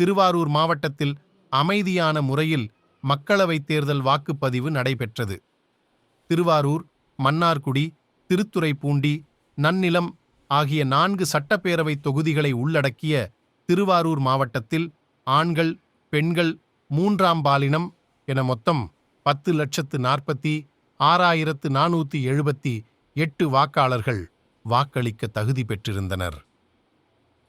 திருவாரூர் மாவட்டத்தில் அமைதியான முறையில் மக்களவைத் தேர்தல் வாக்குப்பதிவு நடைபெற்றது. திருவாரூர், மன்னார்குடி, திருத்துறைப்பூண்டி, நன்னிலம் ஆகிய 4 சட்டப்பேரவை தொகுதிகளை உள்ளடக்கிய திருவாரூர் மாவட்டத்தில் ஆண்கள், பெண்கள், 3ஆம் பாலினம் என மொத்தம் 10,46,478 வாக்காளர்கள் வாக்களிக்க தகுதி பெற்றிருந்தனர்.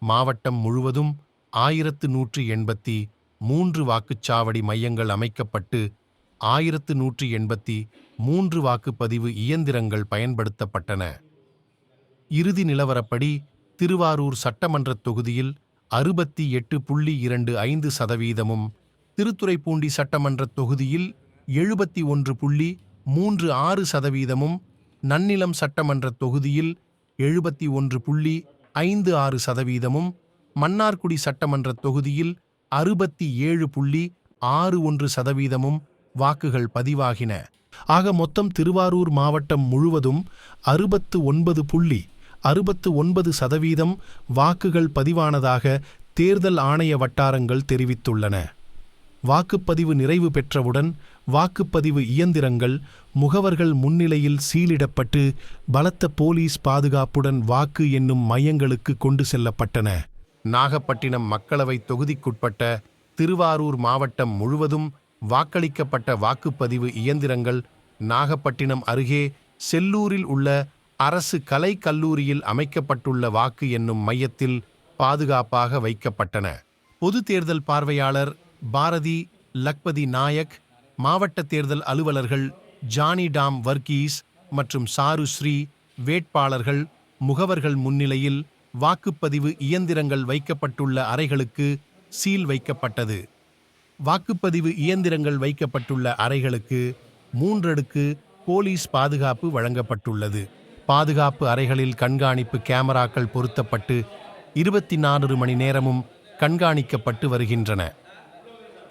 மாவட்டம் முழுவதும் 1183 வாக்குச்சாவடி மையங்கள் அமைக்கப்பட்டு 1183 வாக்குப்பதிவு இயந்திரங்கள் பயன்படுத்தப்பட்டன. இறுதி நிலவரப்படி திருவாரூர் சட்டமன்றத் தொகுதியில் 68.25%, திருத்துறைப்பூண்டி சட்டமன்றத் தொகுதியில் 71.36%, நன்னிலம் சட்டமன்றத் தொகுதியில் 71.56%, மன்னார்குடி சட்டமன்றத் தொகுதியில் 67.61% வாக்குகள் பதிவாகின. ஆக மொத்தம் திருவாரூர் மாவட்டம் முழுவதும் 69.69% வாக்குகள் பதிவானதாக தேர்தல் ஆணைய வட்டாரங்கள் தெரிவித்துள்ளன. வாக்குப்பதிவு நிறைவு பெற்றவுடன் வாக்குப்பதிவு இயந்திரங்கள் முகவர்கள் முன்னிலையில் சீலிடப்பட்டு பலத்த போலீஸ் பாதுகாப்புடன் வாக்கு எண்ணும் மையங்களுக்கு கொண்டு செல்லப்பட்டன. நாகப்பட்டினம் மக்களவைத் தொகுதிக்குட்பட்ட திருவாரூர் மாவட்டம் முழுவதும் வாக்களிக்கப்பட்ட வாக்குப்பதிவு இயந்திரங்கள் நாகப்பட்டினம் அருகே செல்லூரில் உள்ள அரசு கலைக் கல்லூரியில் அமைக்கப்பட்டுள்ள வாக்கு எண்ணும் மையத்தில் பாதுகாப்பாக வைக்கப்பட்டன. பொது தேர்தல் பார்வையாளர் பாரதி லக்பதி நாயக், மாவட்ட தேர்தல் அலுவலர்கள் ஜானி டாம் வர்கீஸ் மற்றும் சாரு ஸ்ரீ வேட்பாளர்கள் முகவர்கள் முன்னிலையில் வாக்குப்பதிவு இயந்திரங்கள் வைக்கப்பட்டுள்ள அறைகளுக்கு சீல் வைக்கப்பட்டது. வாக்குப்பதிவு இயந்திரங்கள் வைக்கப்பட்டுள்ள அறைகளுக்கு 3 அடுக்கு போலீஸ் பாதுகாப்பு வழங்கப்பட்டுள்ளது. பாதுகாப்பு அறைகளில் கண்காணிப்பு கேமராக்கள் பொருத்தப்பட்டு 24 மணி நேரமும் கண்காணிக்கப்பட்டு வருகின்றன.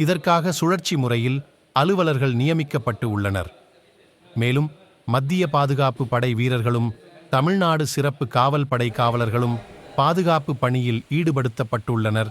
இதற்காக சுழற்சி முறையில் அலுவலர்கள் நியமிக்கப்பட்டு உள்ளனர். மேலும் மத்திய பாதுகாப்பு படை வீரர்களும் தமிழ்நாடு சிறப்பு காவல் படை காவலர்களும் பாதுகாப்பு பணியில் ஈடுபடுத்தப்பட்டுள்ளனர்.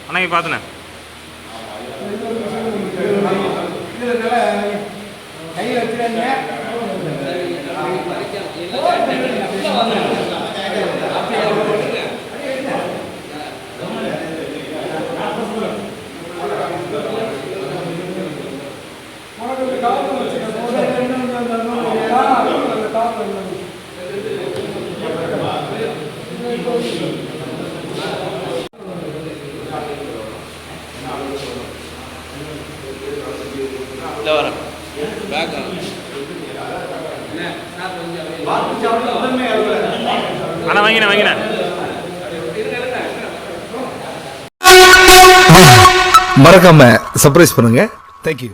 அன்னைக்கு பார்த்தேன் வரேன் பேக் அண்ணா வாங்கினேன் மறக்காம சர்ப்ரைஸ் பண்ணுங்க. தேங்க்யூ.